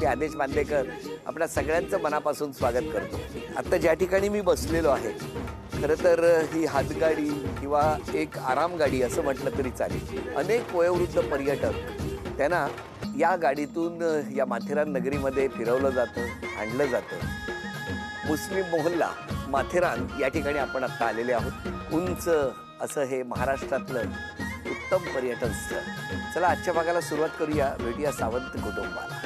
मी आदेश बांदेकर आपल्या सगळ्यांचं मनापासून स्वागत करतो. आता ज्या ठिकाणी मी बसलेलो आहे, खरं तर ही हातगाडी किंवा एक आरामगाडी असं म्हटलं तरी चालेल. अनेक वयोवृद्ध पर्यटक त्यांना या गाडीतून या माथेरान नगरीमध्ये फिरवलं जातं, आणलं जातं. मुस्लिम मोहल्ला माथेरान या ठिकाणी आपण आता आलेले आहोत. उंच असं हे महाराष्ट्रातलं उत्तम पर्यटन स्थळ. चला आजच्या भागाला सुरुवात करूया. भेटूया सावंत कुटुंबाला.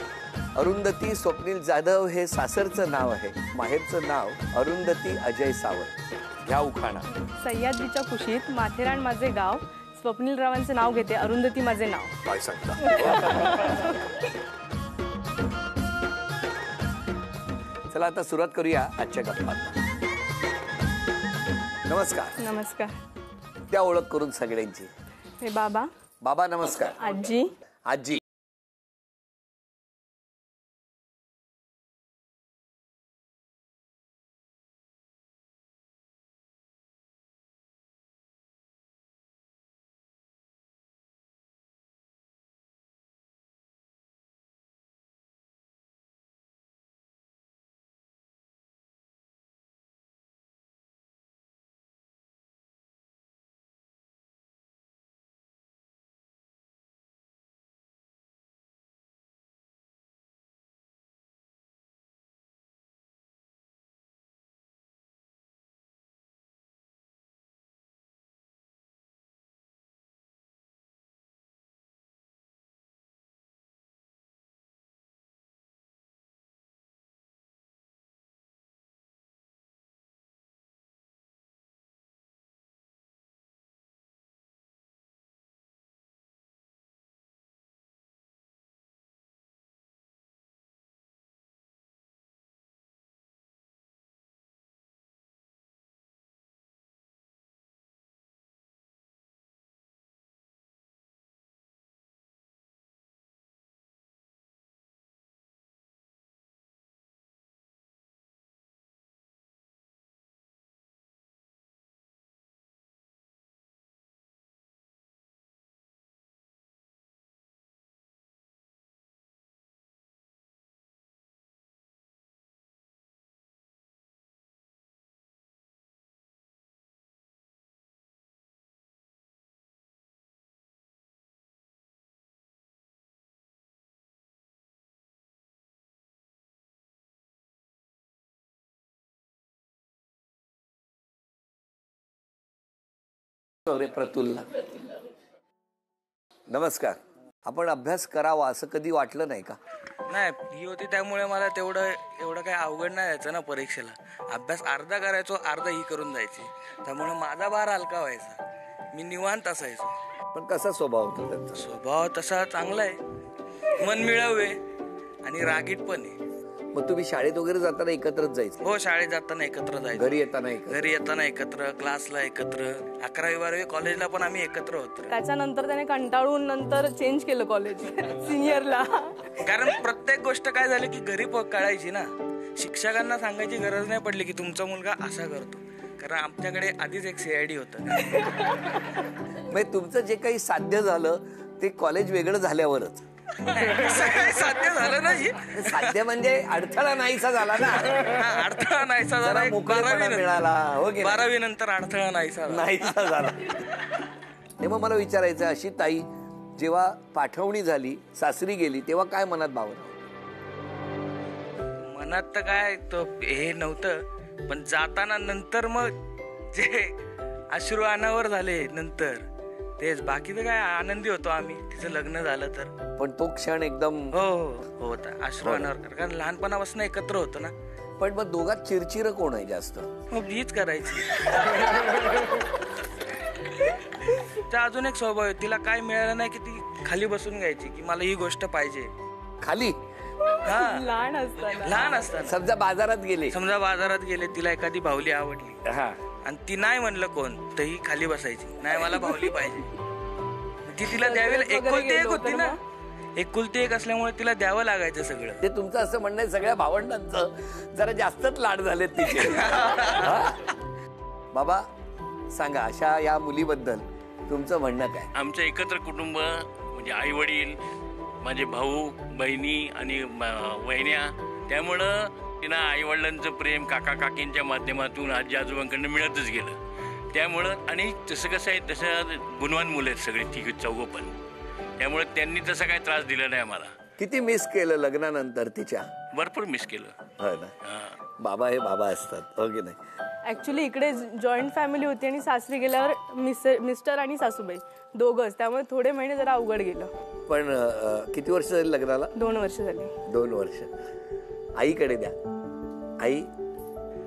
अरुंधती स्वप्नील जाधव हे सासरचं नाव आहे, माहेरचं नाव अरुंधती अजय सावंत. घ्या उखाणा. सह्याद्रीच्या कुशीत माथेरान माझे गाव, स्वप्नील रावांचं नाव घेते, अरुंधती माझे नाव. काय सांगता? चला आता सुरुवात करूया आजच्या गप्पांना. नमस्कार. नमस्कार. त्या ओळख करून सगळ्यांची. हे बाबा. बाबा नमस्कार. आजी. आजी. प्रतुलला नमस्कार. आपण अभ्यास करावा असं कधी वाटलं नाही का? नाही, ही होती त्यामुळे मला एवढं काही अवघड नाही यायचं ना परीक्षेला. अभ्यास अर्धा करायचो, अर्धा ही करून जायची, त्यामुळे माझा भार हलका व्हायचा. मी निवांत असायचो. पण कसा स्वभाव होता त्यांचा? स्वभाव तसा चांगला आहे, मन मिळावू आहे आणि रागीट पण आहे. मग तुम्ही शाळेत वगैरे जाताना एकत्रच जायचं? हो, शाळेत जाताना एकत्र जायचं, घरी येताना एकत्र, क्लासला एकत्र, 11वी 12वी कॉलेजला पण आम्ही एकत्र होतो. त्याच्यानंतर त्याने कंटाळून नंतर चेंज केलं कॉलेज सिनियरला. कारण प्रत्येक गोष्ट काय झाली की घरी कळायची ना. शिक्षकांना सांगायची गरज नाही पडली की तुमचा मुलगा असा करतो, कारण आमच्याकडे आधीच एक CID होतं. म्हणजे तुमचं जे काही साध्य झालं ते कॉलेज वेगळं झाल्यावरच साध्य झालं नाही. साध्य म्हणजे अडथळा नाहीसा झाला ना. अडथळा नाहीसा झाला, मिळाला. 12वी नंतर अडथळा नाहीसा झाला. तेव्हा मला विचारायचं, अशी ताई जेव्हा पाठवणी झाली, सासरी गेली, तेव्हा काय मनात भावना? मनात तर काय हे नव्हतं, पण जाताना नंतर मग जे अश्रू अनावर झाले नंतर तेच. बाकी तर काय आनंदी होतो आम्ही, तिचं लग्न झालं तर. पण तो क्षण एकदम होता अश्रू अनावर, कारण लहानपणापासून एकत्र होतो ना. पण मग दोघात चिरचिर कोण आहे जास्त? हीच करायची. तर अजून एक स्वभाव आहे, तिला काय मिळालं नाही की ती खाली बसून घ्यायची की मला ही गोष्ट पाहिजे. खाली? लहान असतात. समजा बाजारात गेले, तिला एखादी बाहुली आवडली आणि ती नाही म्हणलं कोण, तर ही खाली बसायची, नाही मला बाहुली पाहिजे. ती तिला द्यावी, एकुलती एक होती ना, एकुलती एक असल्यामुळे तिला द्यावं लागायचं सगळं. ते तुमचं असं म्हणणं आहे सगळ्या भावंडांचं जरा जास्तच लाड झालेत तिचे. बाबा सांगा, अशा या मुलीबद्दल तुमचं म्हणणं काय? आमचं एकत्र कुटुंब म्हणजे आई वडील, माझे भाऊ बहिणी आणि वहिन्या, त्यामुळं तिनं आईवडिलांचं प्रेम काका काकींच्या माध्यमातून आजी आजोबांकडनं मिळतच गेलं. त्यामुळं आणि तसं कसं आहे, तसं गुणवान मुलं आहेत सगळे ती चौघं पण, त्यामुळं त्यांनी तसा काही त्रास दिला नाही आम्हाला. किती मिस केलं लग्नानंतर तिच्या? भरपूर मिस केलं. हो ना. बाबा हे बाबा असतात, हो की नाही? ॲक्च्युली इकडे जॉईंट फॅमिली होती आणि सासरी गेल्यावर मिस्टर आणि सासूबाई दोघंच, त्यामुळे थोडे महिने जरा अवघड गेलं. पण किती वर्ष झाली लग्नाला? 2 वर्ष झाली. 2 वर्ष. आईकडे द्या. आई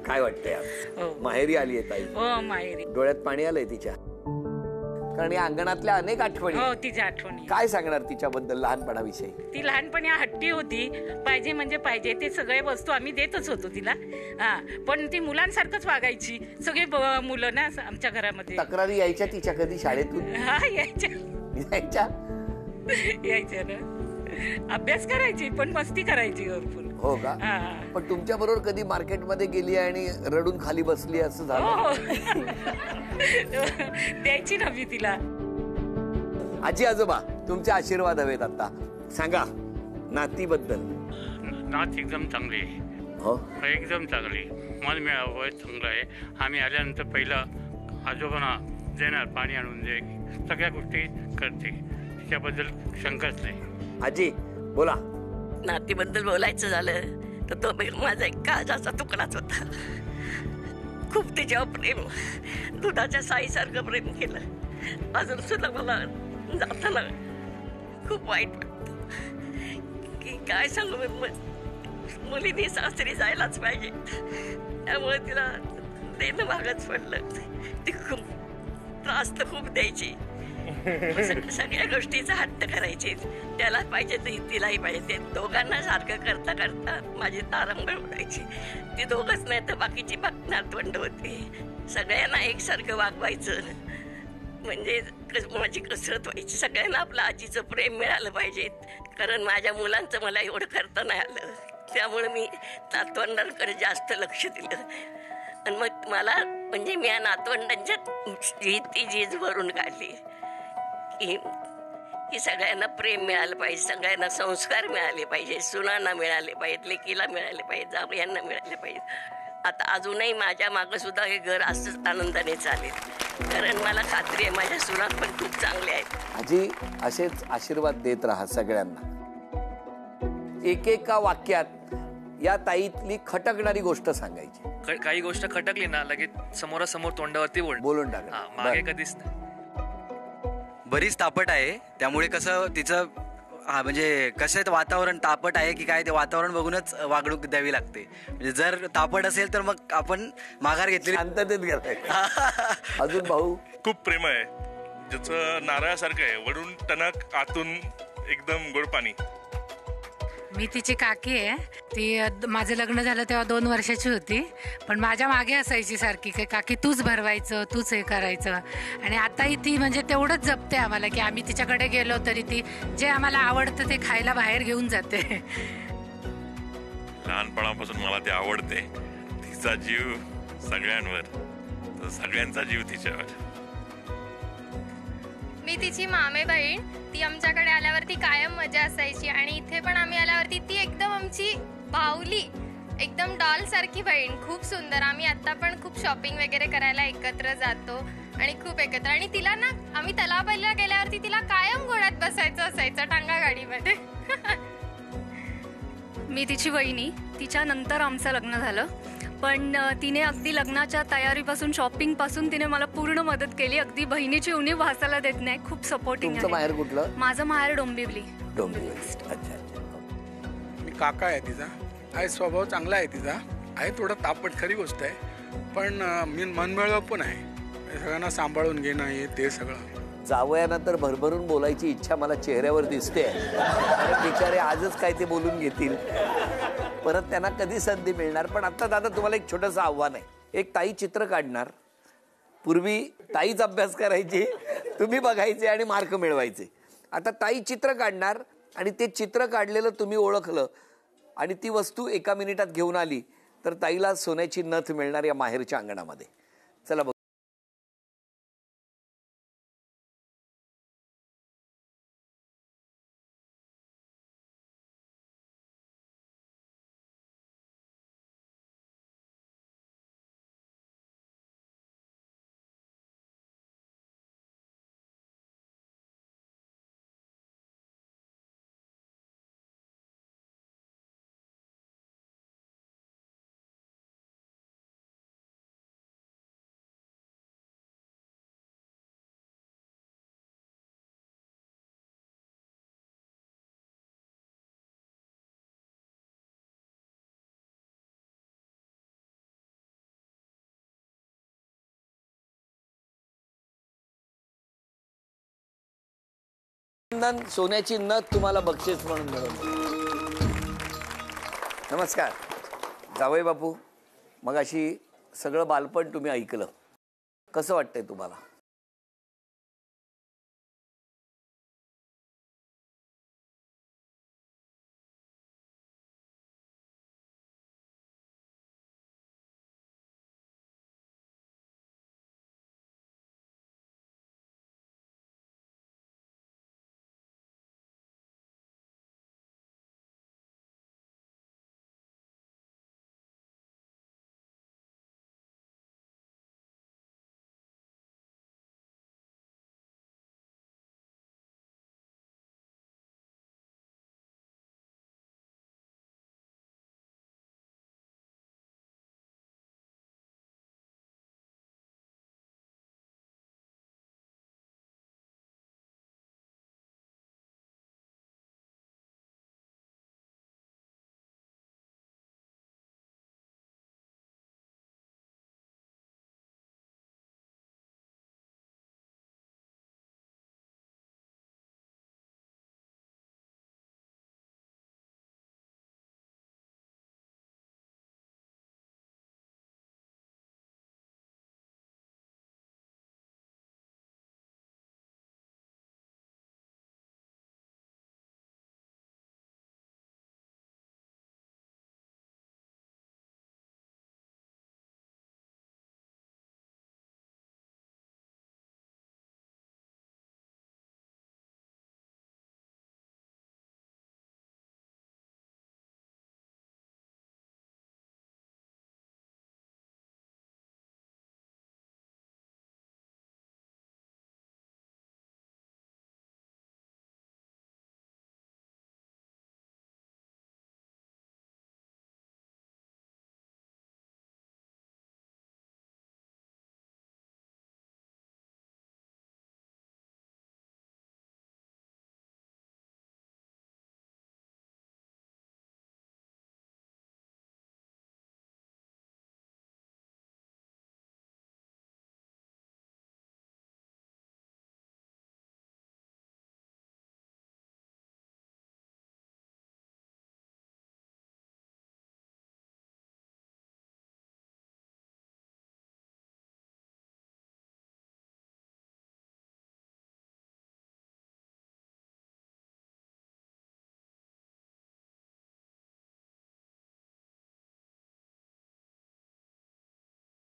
काय वाटतंय आज? माहेरी आली आहे ताई. हो माहेरी. डोळ्यात पाणी आलंय तिच्या, कारण या अंगणातल्या अनेक आठवणी. हो तिच्या आठवणी. काय सांगणार तिच्याबद्दल लहानपणाविषयी? ती लहानपणी हट्टी होती, पाहिजे म्हणजे पाहिजे ते सगळे वस्तू आम्ही देतच होतो तिला. हा, पण ती मुलांसारखंच वागायची. सगळे मुलं ना आमच्या घरामध्ये. तक्रारी यायच्या तिच्या कधी शाळेतून? हा यायच्या यायच्या ना. अभ्यास करायची पण मस्ती करायची भरपूर. हो का? पण तुमच्या बरोबर कधी मार्केटमध्ये गेली आणि रडून खाली बसली असं झालं? हो द्यायची ना मी तिला. आजी आजोबा तुमचे आशीर्वाद हवेत आता. सांगा नातीबद्दल. नात एकदम चांगली आहे. हो एकदम चांगली. मन मिळावं चांगलं आहे. आम्ही आल्यानंतर पहिलं आजोबांना देणार, पाणी आणून दे, सगळ्या गोष्टी करते, तिच्याबद्दल शंकाच नाही. आजी बोला. नातीबद्दल बोलायचं झालं तर तो माझा एक काळजाचा तुकडाच होता. खूप तिच्यावर प्रेम, दुधाच्या साईसारखं प्रेम केलं. अजून सुद्धा मला जाताना खूप वाईट वाटतं की काय सांगू मी, मुलीने सासरी जायलाच पाहिजे, त्यामुळे तिला देणं भागच पडलं. ती खूप त्रास तर खूप द्यायची, सगळ्या गोष्टीचा हट्ट करायची. त्याला पाहिजे तर तिलाही पाहिजे. ते दोघांना सारखं करता करता माझी तारंबळ उडायची. ती दोघंच नाही तर बाकीची नातवंड होती. सगळ्यांना एकसारखं वागवायचं म्हणजे माझी कसरत व्हायची. सगळ्यांना आपलं आजीचं प्रेम मिळालं पाहिजे, कारण माझ्या मुलांचं मला एवढं करता नाही आलं. त्यामुळे मी नातवंडांकडे जास्त लक्ष दिलं. आणि मग मला म्हणजे मी या नातवंडांच्या ती झीज भरून काढली की सगळ्यांना प्रेम मिळालं पाहिजे, सगळ्यांना संस्कार मिळाले पाहिजे, सुनांना मिळाले पाहिजेत, लेकीला मिळाले पाहिजे, जावयांना मिळाले पाहिजे. आता अजूनही माझ्या मागं सुद्धा हे घर असंच आनंदाने चालेल, कारण मला खात्री आहे माझ्या सुना पण खूप चांगल्या आहेत. आजी असेच आशीर्वाद देत राहा सगळ्यांना. एकेका वाक्यात या ताईतली खटकणारी गोष्ट सांगायची. काही गोष्ट खटकली ना लगेच समोरासमोर तोंडावरती बोलून टाका. मागे कधीच नाही. बरीच तापट आहे, त्यामुळे कसं तिचं म्हणजे कसं वातावरण तापट आहे की काय ते वातावरण बघूनच वागणूक द्यावी लागते. म्हणजे जर तापट असेल तर मग आपण माघार घेतली. शांततेत गेलाय. अजून भाऊ खूप प्रेम आहे, ज्याचं नारळासारखं आहे, वरून टणक आतून एकदम गोड पाणी. मी तिची काकी आहे. ती माझं लग्न झालं तेव्हा 2 वर्षाची होती, पण माझ्या मागे असायची सारखी की काकी तूच भरवायचं, तूच हे करायचं. आणि आताही ती म्हणजे तेवढंच जपते आम्हाला की आम्ही तिच्याकडे गेलो तरी ती जे आम्हाला आवडतं ते खायला बाहेर घेऊन जाते. लहानपणापासून मला ते आवडते. तिचा जीव सगळ्यांवर, तर सगळ्यांचा जीव तिच्यावर. मी तिची मामे बहीण. ती आमच्याकडे आल्यावरती कायम मजा असायची आणि इथे पण आम्ही आल्यावरती ती एकदम आमची बाहुली, एकदम डॉल सारखी बहीण, खूप सुंदर. आम्ही आता पण खूप शॉपिंग वगैरे करायला एकत्र जातो आणि खूप एकत्र. आणि तिला ना आम्ही तलावाला गेल्यावरती तिला कायम घोड्यात बसायचं असायचं, टांगा गाडीमध्ये. मी तिची वहिनी. तिच्या नंतर आमचं लग्न झालं, पण तिने अगदी लग्नाच्या तयारीपासून शॉपिंग पासून तिने मला पूर्ण मदत केली. अगदी बहिणीची उणीव भासायला देत नाही. खूप सपोर्टिंग आहे. तुमचं माहेर कुठलं? माझं माहेर डोंबिवली. अच्छा. मी काका आहे तिचा. आहे स्वभाव चांगला आहे तिचा. आहे थोडं तापट, खरी गोष्ट आहे, पण मी मनमिळावू पण आहे. सगळ्यांना सांभाळून घेणं हे ते सगळं. जावयाना तर भरभरून बोलायची इच्छा मला चेहऱ्यावर दिसते. बिचारे आजच काय ते बोलून घेतील, परत त्यांना कधी संधी मिळणार. पण आता दादा तुम्हाला एक छोटंसं आव्हान आहे. एक ताई चित्र काढणार. पूर्वी ताईच अभ्यास करायची, तुम्ही बघायचे आणि मार्क मिळवायचे. आता ताई चित्र काढणार आणि ते चित्र काढलेलं तुम्ही ओळखलं आणि ती वस्तू 1 मिनिटात घेऊन आली तर ताईला सोन्याची नथ मिळणार या माहेरच्या अंगणामध्ये. चला बघ. सोन्याची नथ तुम्हाला बक्षीस म्हणून मिळवली. नमस्कार जावई बापू. मग अशी सगळं बालपण तुम्ही ऐकलं, कसं वाटतंय तुम्हाला?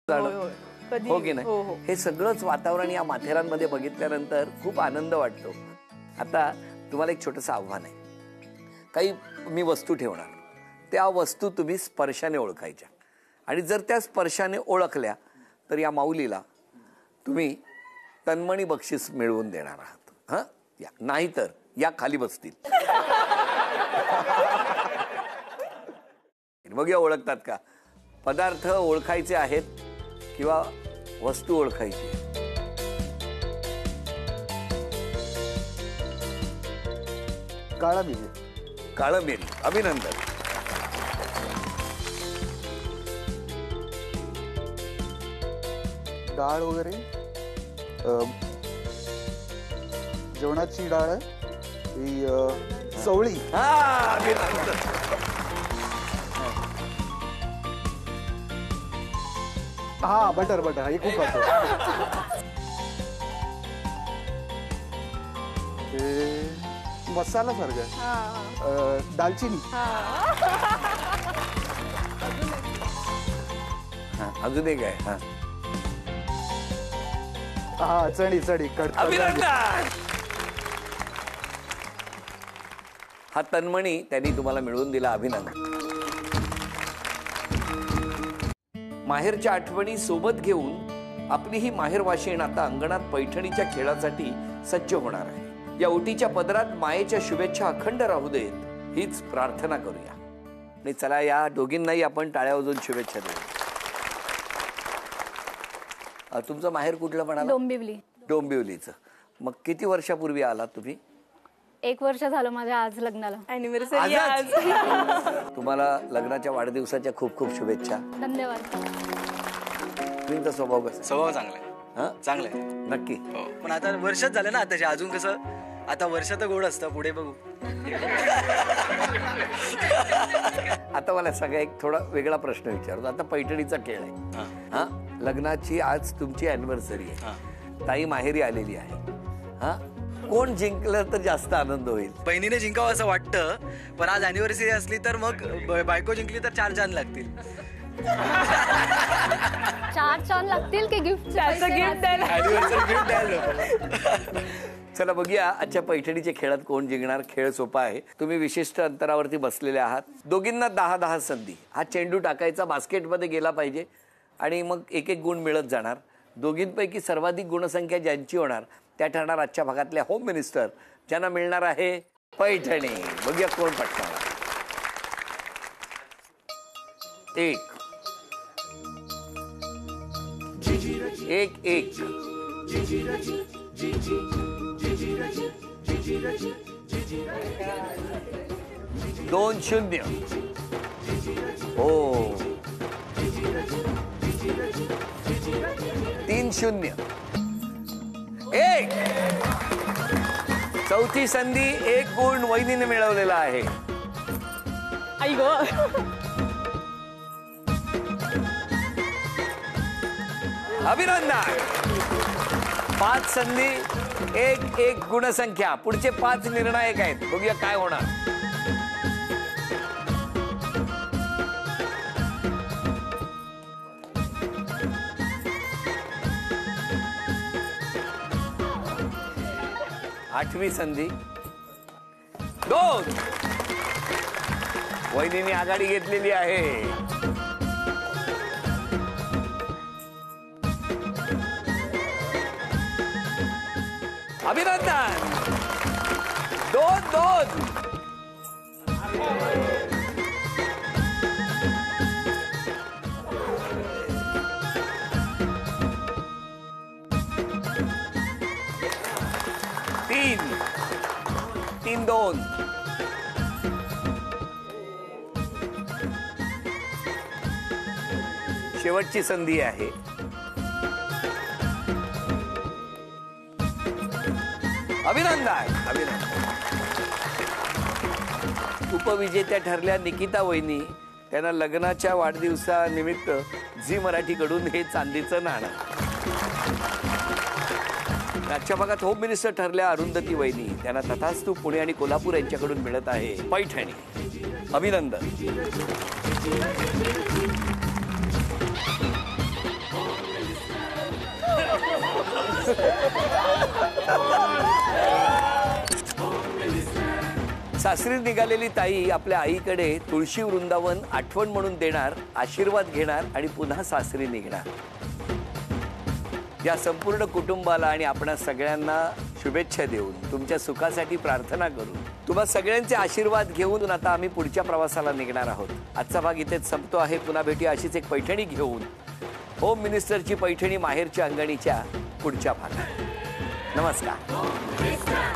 हो की नाही? हे सगळंच वातावरण या माथेरानमध्ये बघितल्यानंतर खूप आनंद वाटतो. आता तुम्हाला एक छोटंसं आव्हान आहे. काही मी वस्तू ठेवणार, त्या वस्तू तुम्ही स्पर्शाने ओळखायच्या आणि जर त्या स्पर्शाने ओळखल्या तर या माऊलीला तुम्ही तन्मणी बक्षीस मिळवून देणार आहात. हा या, नाहीतर या खाली बसतील. मग या ओळखतात का? पदार्थ ओळखायचे आहेत किंवा वस्तू ओळखायची? काळा मिरी. काळं मिरी. अभिनंदन. डाळ वगैरे, जेवणाची डाळ ही चवळी. हा बटर बटर हे खूप खातो. मसाला सारखं दालचिनी. अजून एक आहे. हा चणी चणी. अभिनंदन. हा तन्मणी त्यांनी तुम्हाला मिळवून दिला. अभिनंदन. माहेरच्या आठवणी सोबत घेऊन आपली ही माहेरवाशीण आता अंगणात पैठणीच्या खेळासाठी सज्ज होणार आहे. या ओटीच्या पदरात मायेच्या शुभेच्छा अखंड राहू देत हीच प्रार्थना करूया. आणि चला या दोघींनाही आपण टाळ्या वाजवून शुभेच्छा देऊ. तुमचं माहेर कुठलं म्हणाला? डोंबिवली. डोंबिवलीचं. मग किती वर्षापूर्वी आलात तुम्ही? 1 वर्ष झालं माझ्या आज लग्नाला. अॅनिव्हर्सरी आज. तुम्हाला लग्नाच्या वाढदिवसाच्या खूप खूप शुभेच्छा. धन्यवाद. तुमचा स्वभाव कसा? स्वभाव चांगला आहे. हा चांगलं आहे नक्की. पण आता वर्षच झालं ना, त्याच्या अजून कसं आता वर्ष तर गोड असतं, पुढे बघू. आता मला सगळा एक थोडा वेगळा प्रश्न विचारतो. आता पैठणीचा खेळ आहे. हा, लग्नाची आज तुमची अॅनिव्हर्सरी आहे, ताई माहेरी आलेली आहे. हा, कोण जिंकलं तर जास्त आनंद होईल? बहिणीने जिंकावं असं वाटतं, पण आज अॅनिव्हर्सरी असली तर मग बायको जिंकली तर 4 छान लागतील. 4 छान लागतील की गिफ्ट गिफ्ट द्यायला. चला बघूया आजच्या पैठणीच्या खेळात कोण जिंकणार. खेळ सोपा आहे. तुम्ही विशिष्ट अंतरावरती बसलेले आहात. दोघींना 10-10 संधी. हा चेंडू टाकायचा, बास्केटमध्ये गेला पाहिजे आणि मग 1-1 गुण मिळत जाणार. दोघींपैकी सर्वाधिक गुणसंख्या ज्यांची होणार त्या ठरणार आजच्या भागातल्या होम मिनिस्टर, ज्यांना मिळणार आहे पैठणी. बघूया कोण पटकावणार. 1 1 2-0. हो 3-0. 1. चौथी संधी 1 गुण वहिनीने मिळवलेला आहे. आई गो. अभिनंदन. 5 संधी 1-1 गुणसंख्या. पुढचे 5 निर्णायक आहेत. बघूया काय होणार. आठवी संधी 2. वहिनीने आघाडी घेतलेली आहे. अभिनंदन. 2-2. तीन 2. शेवटची संधी आहे. अभिनंदन. उपविजेत्या ठरल्या निकिता वहिनी. त्यांना लग्नाच्या वाढदिवसानिमित्त झी मराठीकडून हे चांदीचं नाणं. आजच्या भागात होम मिनिस्टर ठरल्या अरुंधती वहिनी. त्यांना तथास्तु पुणे आणि कोल्हापूर यांच्याकडून मिळत आहे पैठणी. अभिनंदन. सासरी निघालेली ताई आपल्या आईकडे तुळशी वृंदावन आठवण म्हणून देणार, आशीर्वाद घेणार आणि पुन्हा सासरी निघणार. या संपूर्ण कुटुंबाला आणि आपणा सगळ्यांना शुभेच्छा देऊन, तुमच्या सुखासाठी प्रार्थना करून, तुम्हा सगळ्यांचे आशीर्वाद घेऊन आता आम्ही पुढच्या प्रवासाला निघणार आहोत. आजचा भाग इथेच संपतो आहे. पुन्हा भेटूया अशीच एक पैठणी घेऊन. होम मिनिस्टरची पैठणी माहेरच्या अंगणीच्या पुढच्या भागात. नमस्कार.